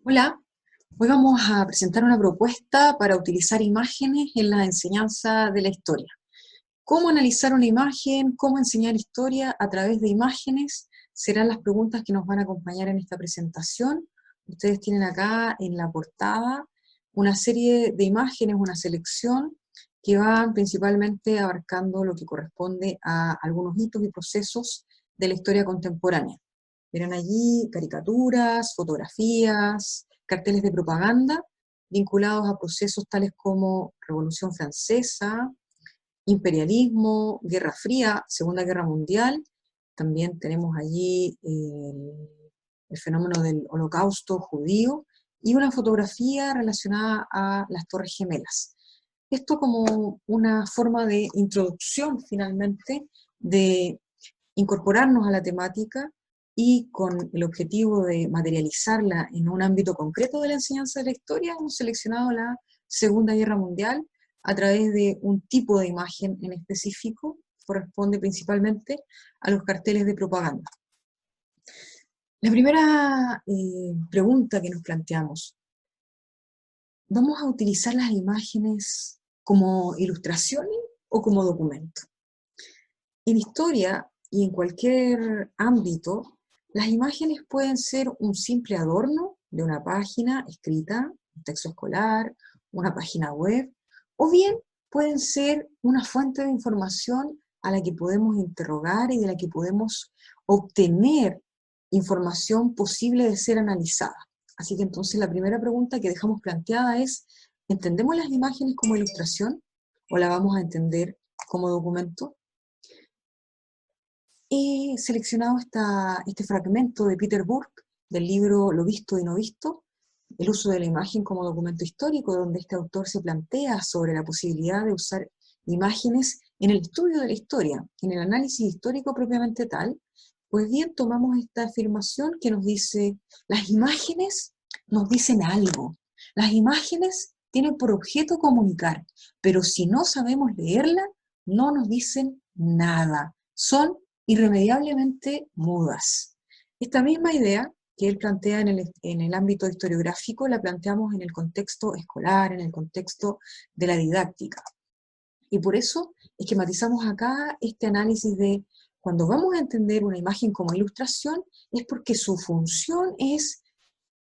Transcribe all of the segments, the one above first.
Hola, hoy vamos a presentar una propuesta para utilizar imágenes en la enseñanza de la historia. ¿Cómo analizar una imagen? ¿Cómo enseñar historia a través de imágenes? Serán las preguntas que nos van a acompañar en esta presentación. Ustedes tienen acá en la portada una serie de imágenes, una selección que van principalmente abarcando lo que corresponde a algunos hitos y procesos de la historia contemporánea. Verán allí caricaturas, fotografías, carteles de propaganda vinculados a procesos tales como Revolución Francesa, imperialismo, Guerra Fría, Segunda Guerra Mundial. También tenemos allí el fenómeno del Holocausto judío y una fotografía relacionada a las Torres Gemelas. Esto como una forma de introducción finalmente de incorporarnos a la temática y con el objetivo de materializarla en un ámbito concreto de la enseñanza de la historia, hemos seleccionado la Segunda Guerra Mundial a través de un tipo de imagen en específico, corresponde principalmente a los carteles de propaganda. La primera pregunta que nos planteamos: ¿vamos a utilizar las imágenes como ilustraciones o como documento? En historia y en cualquier ámbito, las imágenes pueden ser un simple adorno de una página escrita, un texto escolar, una página web, o bien pueden ser una fuente de información a la que podemos interrogar y de la que podemos obtener información posible de ser analizada. Así que entonces la primera pregunta que dejamos planteada es: ¿entendemos las imágenes como ilustración o la vamos a entender como documento? He seleccionado este fragmento de Peter Burke del libro Lo visto y no visto, el uso de la imagen como documento histórico, donde este autor se plantea sobre la posibilidad de usar imágenes en el estudio de la historia, en el análisis histórico propiamente tal. Pues bien, tomamos esta afirmación que nos dice: las imágenes nos dicen algo, las imágenes tienen por objeto comunicar, pero si no sabemos leerla, no nos dicen nada, son irremediablemente mudas. Esta misma idea que él plantea en el ámbito historiográfico la planteamos en el contexto escolar, en el contexto de la didáctica. Y por eso esquematizamos acá este análisis de: cuando vamos a entender una imagen como ilustración, es porque su función es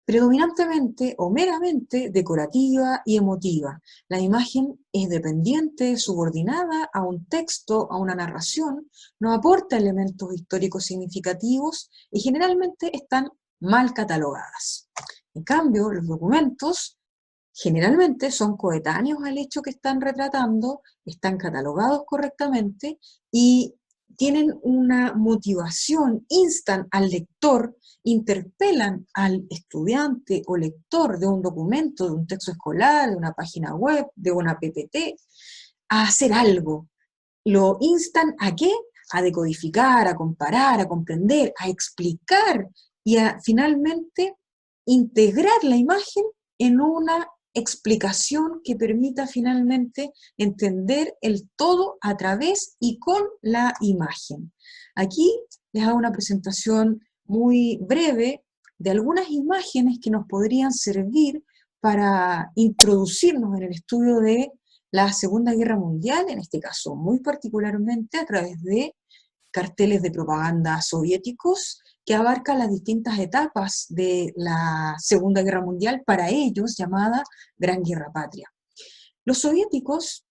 predominantemente o meramente decorativa y emotiva. La imagen es dependiente, subordinada a un texto, a una narración, no aporta elementos históricos significativos y generalmente están mal catalogadas. En cambio, los documentos generalmente son coetáneos al hecho que están retratando, están catalogados correctamente y tienen una motivación, instan al lector, interpelan al estudiante o lector de un documento, de un texto escolar, de una página web, de una PPT, a hacer algo. ¿Lo instan a qué? A decodificar, a comparar, a comprender, a explicar y a finalmente integrar la imagen en una explicación que permita finalmente entender el todo a través y con la imagen. Aquí les hago una presentación muy breve de algunas imágenes que nos podrían servir para introducirnos en el estudio de la Segunda Guerra Mundial, en este caso muy particularmente a través de carteles de propaganda soviéticos que abarcan las distintas etapas de la Segunda Guerra Mundial, para ellos llamada Gran Guerra Patria. Los soviéticos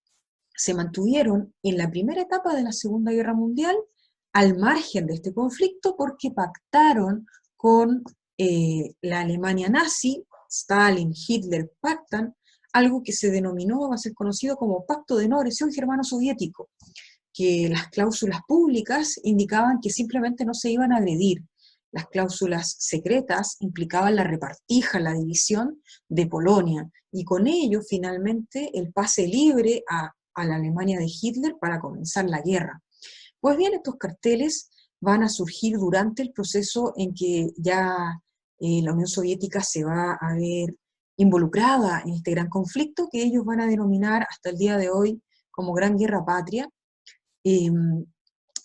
se mantuvieron en la primera etapa de la Segunda Guerra Mundial al margen de este conflicto porque pactaron con la Alemania nazi. Stalin, Hitler pactan algo que se denominó, va a ser conocido como Pacto de No Agresión Germano-Soviético, que las cláusulas públicas indicaban que simplemente no se iban a agredir. Las cláusulas secretas implicaban la repartija, la división de Polonia, y con ello finalmente el pase libre a la Alemania de Hitler para comenzar la guerra. Pues bien, estos carteles van a surgir durante el proceso en que ya la Unión Soviética se va a ver involucrada en este gran conflicto que ellos van a denominar hasta el día de hoy como Gran Guerra Patria. Y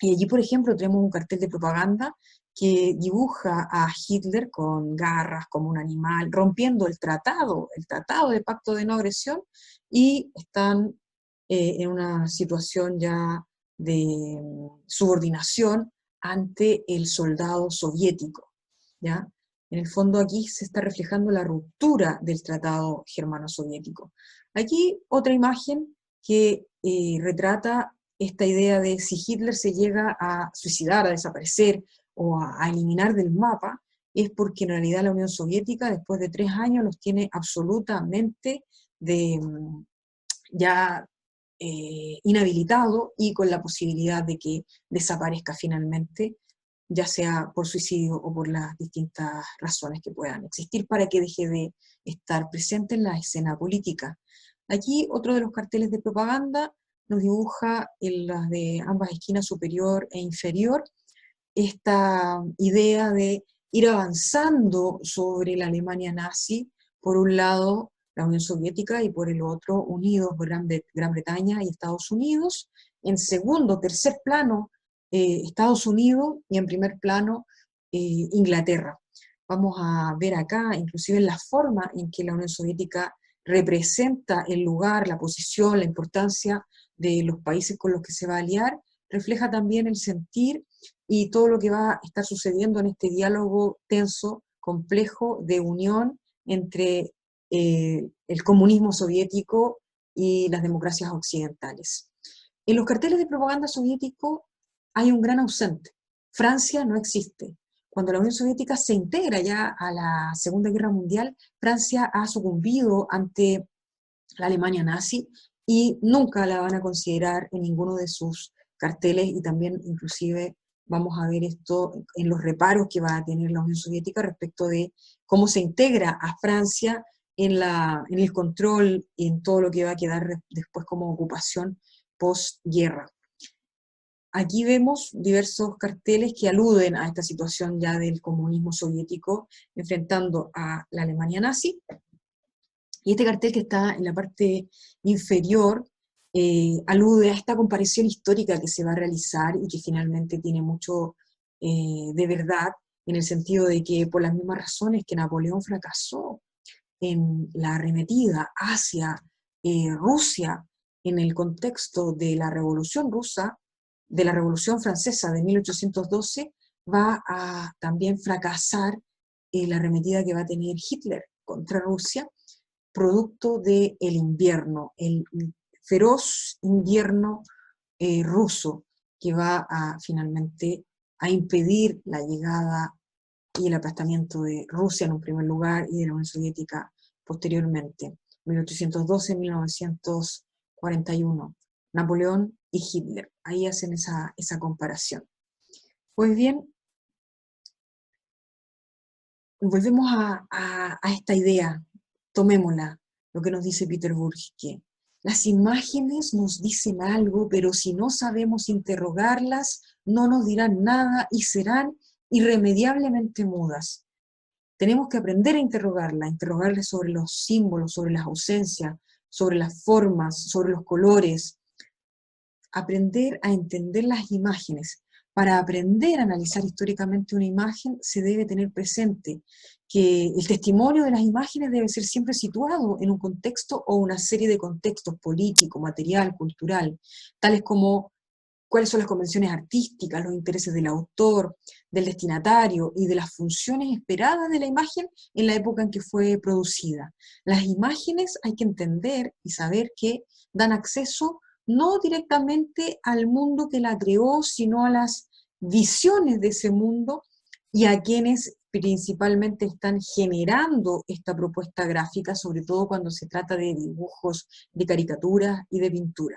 allí, por ejemplo, tenemos un cartel de propaganda que dibuja a Hitler con garras como un animal, rompiendo el tratado de pacto de no agresión, y están en una situación ya de subordinación ante el soldado soviético, ¿ya? En el fondo aquí se está reflejando la ruptura del tratado germano-soviético. Aquí otra imagen que retrata esta idea de si Hitler se llega a suicidar, a desaparecer o a eliminar del mapa, es porque en realidad la Unión Soviética después de 3 años los tiene absolutamente de, ya inhabilitado y con la posibilidad de que desaparezca finalmente, ya sea por suicidio o por las distintas razones que puedan existir para que deje de estar presente en la escena política. Aquí otro de los carteles de propaganda nos dibuja en las de ambas esquinas superior e inferior esta idea de ir avanzando sobre la Alemania nazi, por un lado la Unión Soviética y por el otro unidos Gran Bretaña y Estados Unidos, en segundo, tercer plano Estados Unidos y en primer plano Inglaterra. Vamos a ver acá, inclusive en la forma en que la Unión Soviética representa el lugar, la posición, la importancia de los países con los que se va a aliar, refleja también el sentir y todo lo que va a estar sucediendo en este diálogo tenso, complejo, de unión entre el comunismo soviético y las democracias occidentales. En los carteles de propaganda soviético hay un gran ausente. Francia no existe. Cuando la Unión Soviética se integra ya a la Segunda Guerra Mundial, Francia ha sucumbido ante la Alemania nazi y nunca la van a considerar en ninguno de sus carteles, y también inclusive vamos a ver esto en los reparos que va a tener la Unión Soviética respecto de cómo se integra a Francia en el control y en todo lo que va a quedar después como ocupación postguerra. Aquí vemos diversos carteles que aluden a esta situación ya del comunismo soviético enfrentando a la Alemania nazi. Y este cartel que está en la parte inferior alude a esta comparación histórica que se va a realizar y que finalmente tiene mucho de verdad, en el sentido de que por las mismas razones que Napoleón fracasó en la arremetida hacia Rusia en el contexto de la Revolución Rusa, de la Revolución Francesa de 1812, va a también fracasar la arremetida que va a tener Hitler contra Rusia, producto del invierno, el feroz invierno ruso, que va a finalmente a impedir la llegada y el aplastamiento de Rusia en un primer lugar y de la Unión Soviética posteriormente, 1812-1941. Napoleón y Hitler, ahí hacen esa comparación. Pues bien, volvemos a esta idea, tomémosla, lo que nos dice Peter Burke, que las imágenes nos dicen algo, pero si no sabemos interrogarlas, no nos dirán nada y serán irremediablemente mudas. Tenemos que aprender a interrogarlas sobre los símbolos, sobre las ausencias, sobre las formas, sobre los colores, aprender a entender las imágenes. Para aprender a analizar históricamente una imagen se debe tener presente que el testimonio de las imágenes debe ser siempre situado en un contexto o una serie de contextos político, material, cultural, tales como cuáles son las convenciones artísticas, los intereses del autor, del destinatario y de las funciones esperadas de la imagen en la época en que fue producida. Las imágenes hay que entender y saber que dan acceso no directamente al mundo que la creó, sino a las visiones de ese mundo y a quienes principalmente están generando esta propuesta gráfica, sobre todo cuando se trata de dibujos, de caricaturas y de pintura.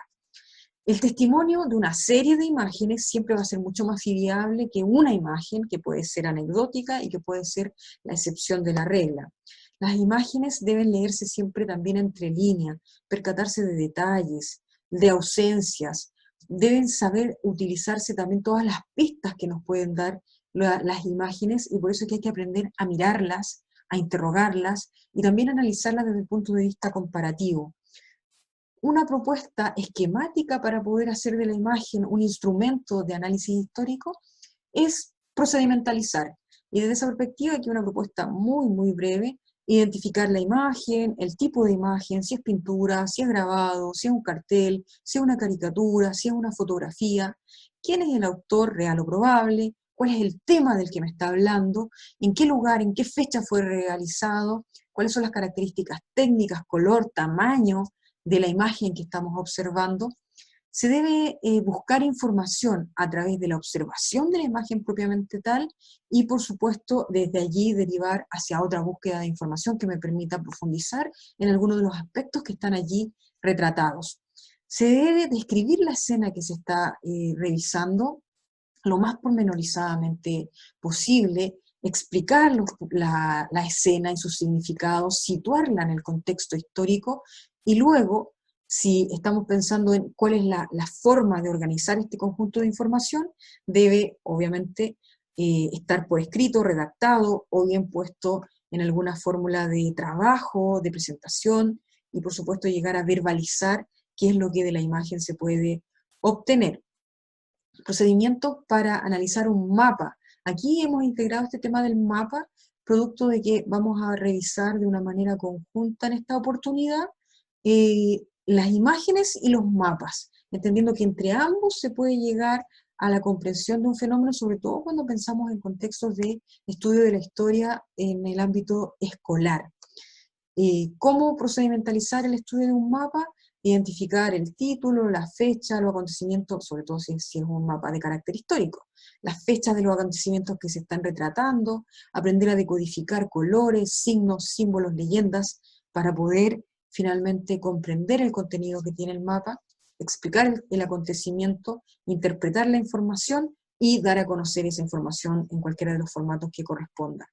El testimonio de una serie de imágenes siempre va a ser mucho más fiable que una imagen que puede ser anecdótica y que puede ser la excepción de la regla. Las imágenes deben leerse siempre también entre líneas, percatarse de detalles, de ausencias, deben saber utilizarse también todas las pistas que nos pueden dar las imágenes, y por eso es que hay que aprender a mirarlas, a interrogarlas y también a analizarlas desde el punto de vista comparativo. Una propuesta esquemática para poder hacer de la imagen un instrumento de análisis histórico es procedimentalizar. Y desde esa perspectiva, aquí una propuesta muy, muy breve: identificar la imagen, el tipo de imagen, si es pintura, si es grabado, si es un cartel, si es una caricatura, si es una fotografía, quién es el autor real o probable, cuál es el tema del que me está hablando, en qué lugar, en qué fecha fue realizado, cuáles son las características técnicas, color, tamaño de la imagen que estamos observando. Se debe buscar información a través de la observación de la imagen propiamente tal y, por supuesto, desde allí derivar hacia otra búsqueda de información que me permita profundizar en algunos de los aspectos que están allí retratados. Se debe describir la escena que se está revisando lo más pormenorizadamente posible, explicar la escena y sus significados, situarla en el contexto histórico y luego, si estamos pensando en cuál es la forma de organizar este conjunto de información, debe obviamente estar por escrito, redactado o bien puesto en alguna fórmula de trabajo, de presentación y por supuesto llegar a verbalizar qué es lo que de la imagen se puede obtener. Procedimientos para analizar un mapa. Aquí hemos integrado este tema del mapa, producto de que vamos a revisar de una manera conjunta en esta oportunidad las imágenes y los mapas, entendiendo que entre ambos se puede llegar a la comprensión de un fenómeno, sobre todo cuando pensamos en contextos de estudio de la historia en el ámbito escolar. ¿Cómo procedimentalizar el estudio de un mapa? Identificar el título, la fecha, los acontecimientos, sobre todo si es un mapa de carácter histórico, las fechas de los acontecimientos que se están retratando, aprender a decodificar colores, signos, símbolos, leyendas, para poder finalmente comprender el contenido que tiene el mapa, explicar el acontecimiento, interpretar la información y dar a conocer esa información en cualquiera de los formatos que corresponda.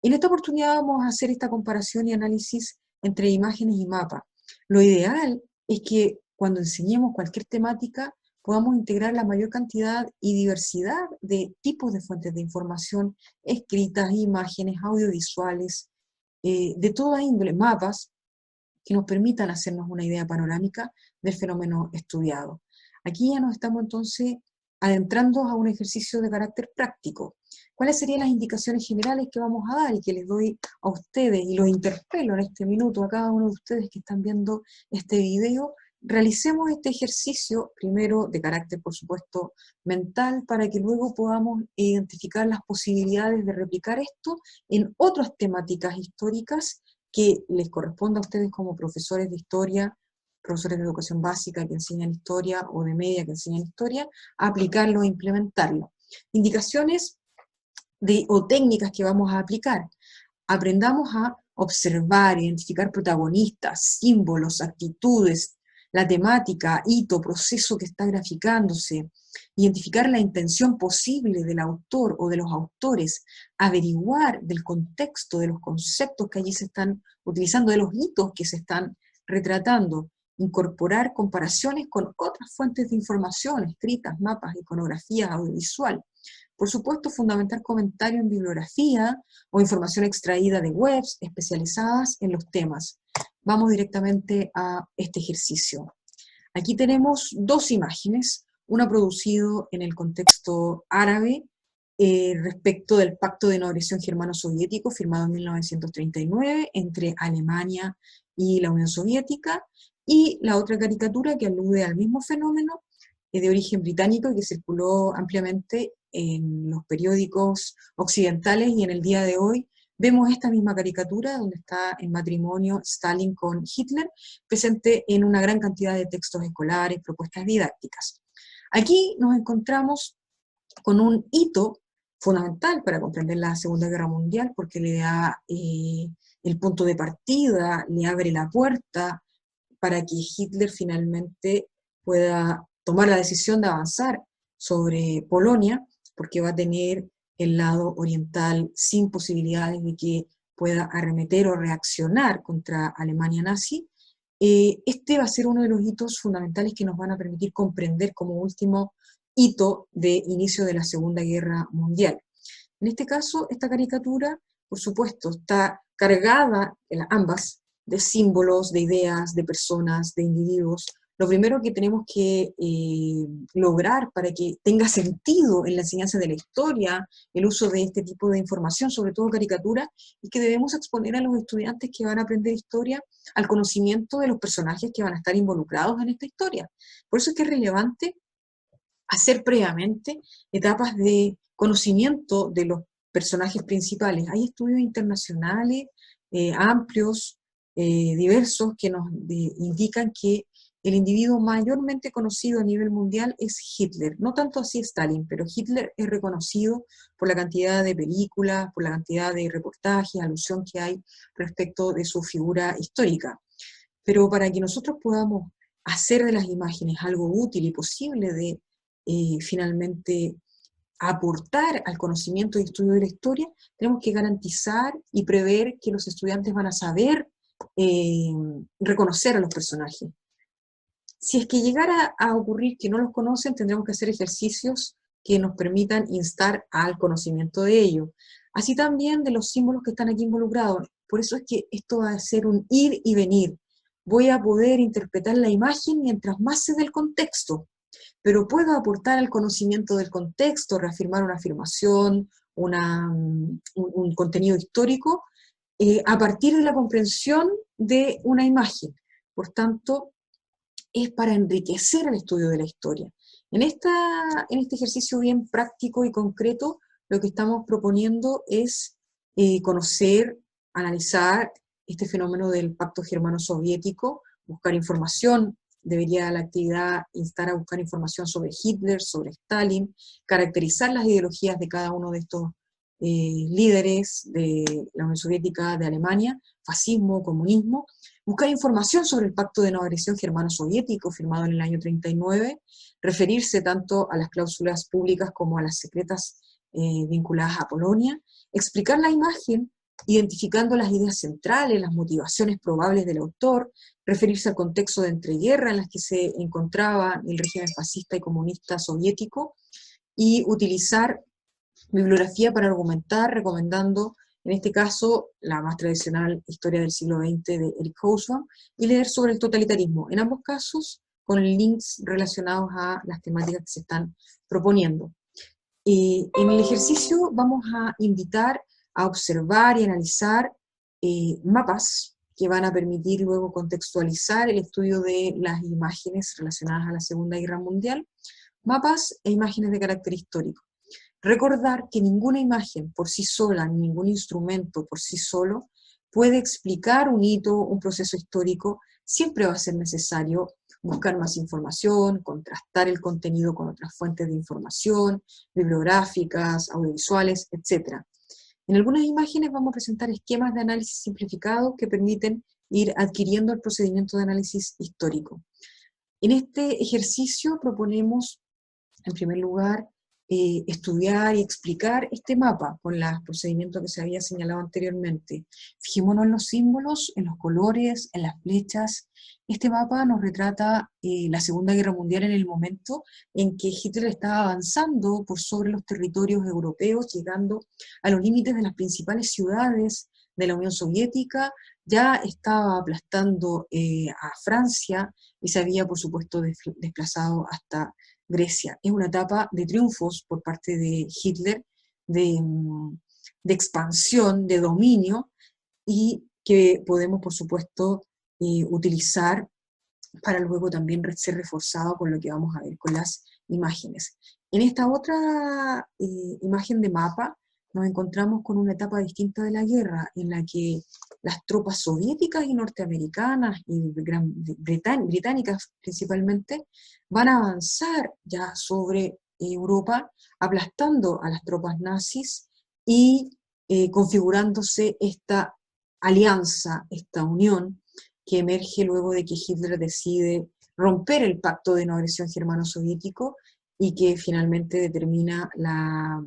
En esta oportunidad vamos a hacer esta comparación y análisis entre imágenes y mapas. Lo ideal es que cuando enseñemos cualquier temática podamos integrar la mayor cantidad y diversidad de tipos de fuentes de información escritas, imágenes, audiovisuales, de toda índole, mapas, que nos permitan hacernos una idea panorámica del fenómeno estudiado. Aquí ya nos estamos entonces adentrando a un ejercicio de carácter práctico. ¿Cuáles serían las indicaciones generales que vamos a dar y que les doy a ustedes y los interpelo en este minuto a cada uno de ustedes que están viendo este video? Realicemos este ejercicio, primero de carácter, por supuesto, mental, para que luego podamos identificar las posibilidades de replicar esto en otras temáticas históricas que les corresponda a ustedes como profesores de historia, profesores de educación básica que enseñan historia o de media que enseñan historia, aplicarlo e implementarlo. Indicaciones o técnicas que vamos a aplicar. Aprendamos a observar, identificar protagonistas, símbolos, actitudes, la temática, hito, proceso que está graficándose, identificar la intención posible del autor o de los autores, averiguar del contexto, de los conceptos que allí se están utilizando, de los hitos que se están retratando, incorporar comparaciones con otras fuentes de información, escritas, mapas, iconografías, audiovisual. Por supuesto, fundamentar comentarios en bibliografía o información extraída de webs especializadas en los temas. Vamos directamente a este ejercicio. Aquí tenemos dos imágenes, una producido en el contexto árabe respecto del Pacto de No Agresión Germano-Soviético firmado en 1939 entre Alemania y la Unión Soviética, y la otra caricatura que alude al mismo fenómeno de origen británico que circuló ampliamente en los periódicos occidentales, y en el día de hoy vemos esta misma caricatura donde está en matrimonio Stalin con Hitler, presente en una gran cantidad de textos escolares, propuestas didácticas. Aquí nos encontramos con un hito fundamental para comprender la Segunda Guerra Mundial, porque le da el punto de partida, le abre la puerta para que Hitler finalmente pueda tomar la decisión de avanzar sobre Polonia, porque va a tener el lado oriental sin posibilidades de que pueda arremeter o reaccionar contra Alemania nazi. Este va a ser uno de los hitos fundamentales que nos van a permitir comprender como último hito de inicio de la Segunda Guerra Mundial. En este caso, esta caricatura, por supuesto, está cargada, ambas, de símbolos, de ideas, de personas, de individuos, lo primero que tenemos que lograr para que tenga sentido en la enseñanza de la historia, el uso de este tipo de información, sobre todo caricatura, es que debemos exponer a los estudiantes que van a aprender historia al conocimiento de los personajes que van a estar involucrados en esta historia. Por eso es que es relevante hacer previamente etapas de conocimiento de los personajes principales. Hay estudios internacionales amplios, diversos, que nos indican que el individuo mayormente conocido a nivel mundial es Hitler. No tanto así Stalin, pero Hitler es reconocido por la cantidad de películas, por la cantidad de reportajes, alusión que hay respecto de su figura histórica. Pero para que nosotros podamos hacer de las imágenes algo útil y posible de finalmente aportar al conocimiento y estudio de la historia, tenemos que garantizar y prever que los estudiantes van a saber reconocer a los personajes. Si es que llegara a ocurrir que no los conocen, tendremos que hacer ejercicios que nos permitan instar al conocimiento de ellos. Así también de los símbolos que están aquí involucrados. Por eso es que esto va a ser un ir y venir. Voy a poder interpretar la imagen mientras más sé del contexto, pero puedo aportar al conocimiento del contexto, reafirmar una afirmación, un contenido histórico, a partir de la comprensión de una imagen. Por tanto, es para enriquecer el estudio de la historia. En este ejercicio bien práctico y concreto, lo que estamos proponiendo es conocer, analizar este fenómeno del pacto germano-soviético, buscar información. Debería la actividad instar a buscar información sobre Hitler, sobre Stalin, caracterizar las ideologías de cada uno de estos líderes de la Unión Soviética, de Alemania, fascismo, comunismo, buscar información sobre el pacto de no agresión germano-soviético firmado en el año 39, referirse tanto a las cláusulas públicas como a las secretas vinculadas a Polonia, explicar la imagen identificando las ideas centrales, las motivaciones probables del autor, referirse al contexto de entreguerra en las que se encontraba el régimen fascista y comunista soviético, y utilizar bibliografía para argumentar, recomendando, en este caso, la más tradicional Historia del siglo XX de Eric Hobsbawm, y leer sobre el totalitarismo, en ambos casos con links relacionados a las temáticas que se están proponiendo. En el ejercicio vamos a invitar a observar y analizar mapas que van a permitir luego contextualizar el estudio de las imágenes relacionadas a la Segunda Guerra Mundial, mapas e imágenes de carácter histórico. Recordar que ninguna imagen por sí sola, ni ningún instrumento por sí solo, puede explicar un hito, un proceso histórico. Siempre va a ser necesario buscar más información, contrastar el contenido con otras fuentes de información, bibliográficas, audiovisuales, etc. En algunas imágenes vamos a presentar esquemas de análisis simplificados que permiten ir adquiriendo el procedimiento de análisis histórico. En este ejercicio proponemos, en primer lugar, estudiar y explicar este mapa con los procedimientos que se había señalado anteriormente. Fijémonos en los símbolos, en los colores, en las flechas. Este mapa nos retrata la Segunda Guerra Mundial en el momento en que Hitler estaba avanzando por sobre los territorios europeos, llegando a los límites de las principales ciudades de la Unión Soviética, ya estaba aplastando a Francia y se había, por supuesto, desplazado hasta Grecia. Es una etapa de triunfos por parte de Hitler, de expansión, de dominio, y que podemos, por supuesto, utilizar para luego también ser reforzado con lo que vamos a ver con las imágenes. En esta otra imagen de mapa nos encontramos con una etapa distinta de la guerra, en la que las tropas soviéticas y norteamericanas y británicas principalmente van a avanzar ya sobre Europa, aplastando a las tropas nazis y configurándose esta alianza, esta unión que emerge luego de que Hitler decide romper el pacto de no agresión germano-soviético y que finalmente determina la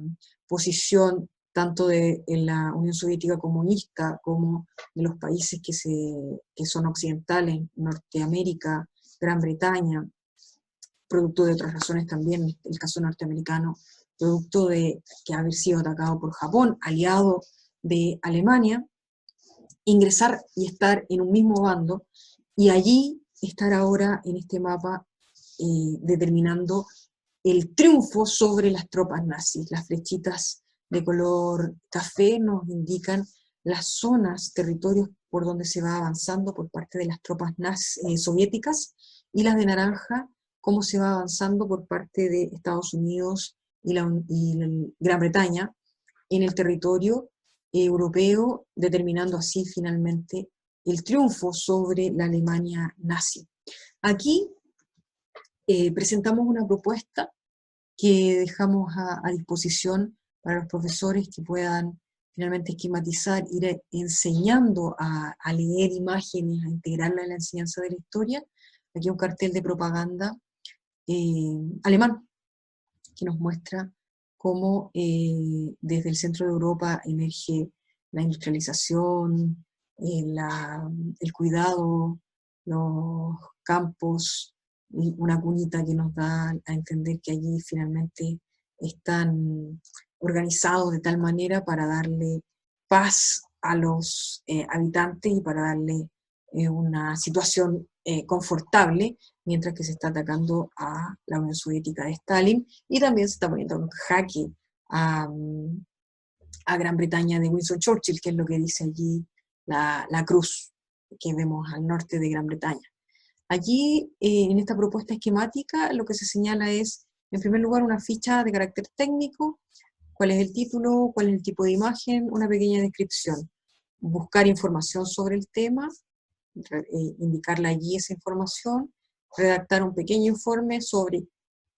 posición tanto de la Unión Soviética comunista como de los países que son occidentales, Norteamérica, Gran Bretaña, producto de otras razones también, el caso norteamericano, producto de que haber sido atacado por Japón, aliado de Alemania, ingresar y estar en un mismo bando, y allí estar ahora en este mapa determinando el triunfo sobre las tropas nazis. Las flechitas de color café nos indican las zonas, territorios por donde se va avanzando por parte de las tropas soviéticas, y las de naranja, cómo se va avanzando por parte de Estados Unidos y Gran Bretaña en el territorio europeo, determinando así finalmente el triunfo sobre la Alemania nazi. Aquí presentamos una propuesta que dejamos a disposición para los profesores que puedan finalmente esquematizar, ir enseñando a leer imágenes, a integrarla en la enseñanza de la historia. Aquí un cartel de propaganda alemán que nos muestra cómo desde el centro de Europa emerge la industrialización, el cuidado, los campos, y una cunita que nos da a entender que allí finalmente están organizados de tal manera para darle paz a los habitantes y para darle una situación confortable, mientras que se está atacando a la Unión Soviética de Stalin, y también se está poniendo en jaque a Gran Bretaña de Winston Churchill, que es lo que dice allí la cruz que vemos al norte de Gran Bretaña. Allí, en esta propuesta esquemática, lo que se señala es, en primer lugar, una ficha de carácter técnico, cuál es el título, cuál es el tipo de imagen, una pequeña descripción, buscar información sobre el tema, indicarle allí esa información, redactar un pequeño informe sobre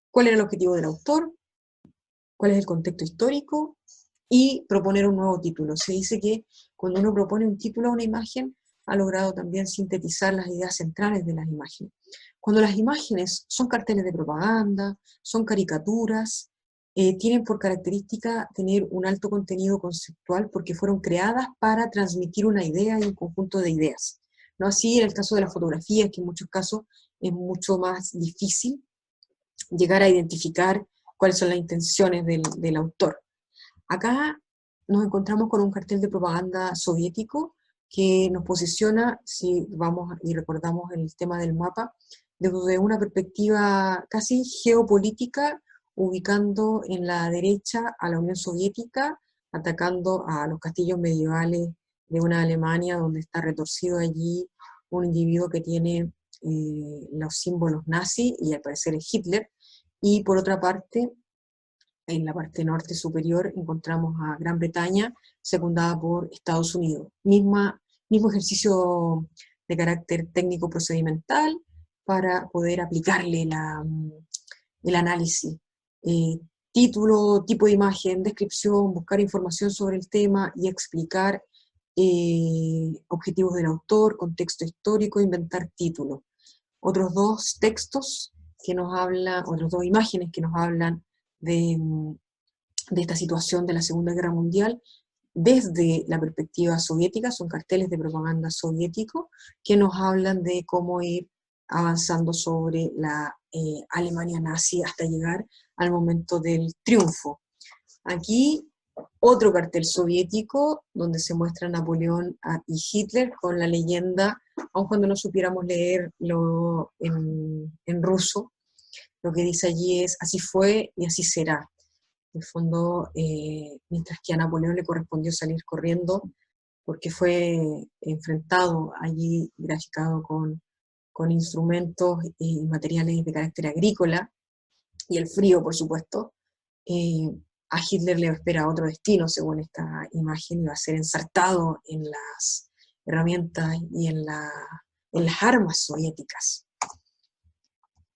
cuál era el objetivo del autor, cuál es el contexto histórico, y proponer un nuevo título. Se dice que cuando uno propone un título a una imagen, ha logrado también sintetizar las ideas centrales de las imágenes. Cuando las imágenes son carteles de propaganda, son caricaturas, tienen por característica tener un alto contenido conceptual porque fueron creadas para transmitir una idea y un conjunto de ideas. No así en el caso de las fotografías, que en muchos casos es mucho más difícil llegar a identificar cuáles son las intenciones del autor. Acá nos encontramos con un cartel de propaganda soviético que nos posiciona, si vamos y recordamos el tema del mapa, desde una perspectiva casi geopolítica, ubicando en la derecha a la Unión Soviética, atacando a los castillos medievales de una Alemania donde está retorcido allí un individuo que tiene los símbolos nazis, y al parecer es Hitler. Y por otra parte, en la parte norte superior encontramos a Gran Bretaña, secundada por Estados Unidos. Mismo ejercicio de carácter técnico-procedimental para poder aplicarle el análisis. Título, tipo de imagen, descripción, buscar información sobre el tema y explicar objetivos del autor, contexto histórico, inventar títulos. Otros dos textos que nos hablan, otras dos imágenes que nos hablan de esta situación de la Segunda Guerra Mundial desde la perspectiva soviética, son carteles de propaganda soviético que nos hablan de cómo ir avanzando sobre la Alemania nazi hasta llegar al momento del triunfo. Aquí otro cartel soviético donde se muestra Napoleón y Hitler con la leyenda, aun cuando no supiéramos leerlo en ruso, lo que dice allí es: así fue y así será. En el fondo, mientras que a Napoleón le correspondió salir corriendo porque fue enfrentado allí, graficado con instrumentos y materiales de carácter agrícola, y el frío, por supuesto, a Hitler le espera otro destino, según esta imagen, y va a ser ensartado en las herramientas y en las armas soviéticas.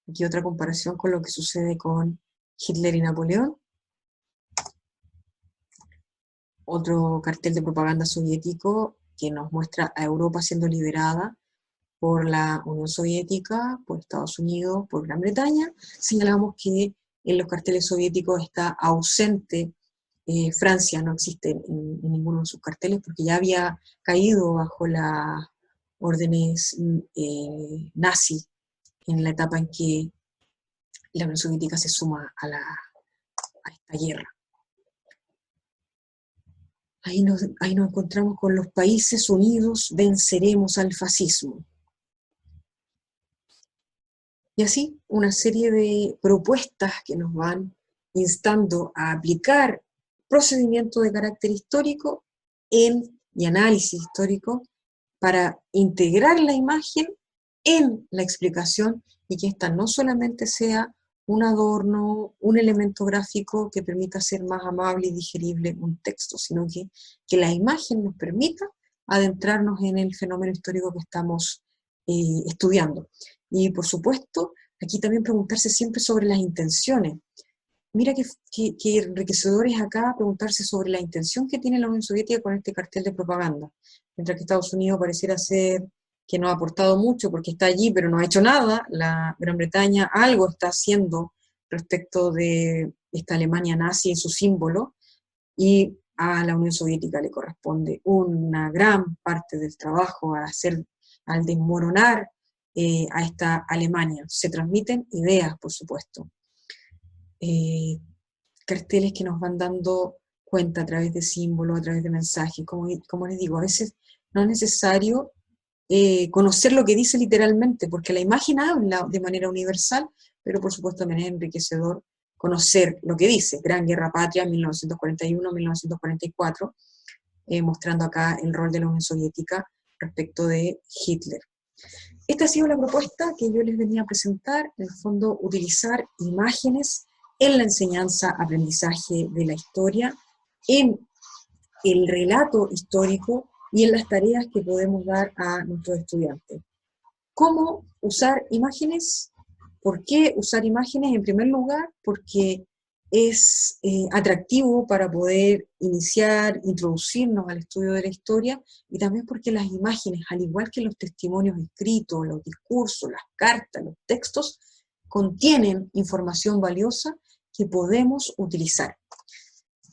Aquí otra comparación con lo que sucede con Hitler y Napoleón. Otro cartel de propaganda soviético que nos muestra a Europa siendo liberada por la Unión Soviética, por Estados Unidos, por Gran Bretaña. Señalamos que en los carteles soviéticos está ausente Francia, no existe en ninguno de sus carteles porque ya había caído bajo las órdenes nazi en la etapa en que la Unión Soviética se suma a esta guerra. Ahí nos encontramos con los países unidos, venceremos al fascismo. Y así una serie de propuestas que nos van instando a aplicar procedimientos de carácter histórico y análisis histórico para integrar la imagen en la explicación y que ésta no solamente sea un adorno, un elemento gráfico que permita hacer más amable y digerible un texto, sino que la imagen nos permita adentrarnos en el fenómeno histórico que estamos estudiando. Y por supuesto, aquí también preguntarse siempre sobre las intenciones. Mira qué enriquecedor es acá preguntarse sobre la intención que tiene la Unión Soviética con este cartel de propaganda. Mientras que Estados Unidos pareciera ser que no ha aportado mucho porque está allí, pero no ha hecho nada, la Gran Bretaña algo está haciendo respecto de esta Alemania nazi y su símbolo, y a la Unión Soviética le corresponde una gran parte del trabajo al desmoronar a esta Alemania. Se transmiten ideas, por supuesto. Carteles que nos van dando cuenta a través de símbolos, a través de mensajes. Como les digo, a veces no es necesario conocer lo que dice literalmente, porque la imagen habla de manera universal, pero por supuesto también es enriquecedor conocer lo que dice. Gran Guerra Patria, 1941-1944, mostrando acá el rol de la Unión Soviética respecto de Hitler. Esta ha sido la propuesta que yo les venía a presentar, en el fondo utilizar imágenes en la enseñanza, aprendizaje de la historia, en el relato histórico y en las tareas que podemos dar a nuestros estudiantes. ¿Cómo usar imágenes? ¿Por qué usar imágenes? En primer lugar, porque es atractivo para poder introducirnos al estudio de la historia, y también porque las imágenes, al igual que los testimonios escritos, los discursos, las cartas, los textos, contienen información valiosa que podemos utilizar.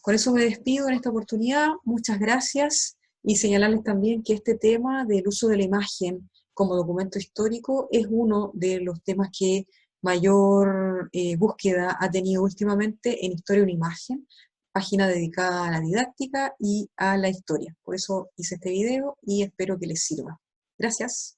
Con eso me despido en esta oportunidad, muchas gracias, y señalarles también que este tema del uso de la imagen como documento histórico es uno de los temas que mayor búsqueda ha tenido últimamente en Historia una Imagen, página dedicada a la didáctica y a la historia. Por eso hice este video y espero que les sirva. Gracias.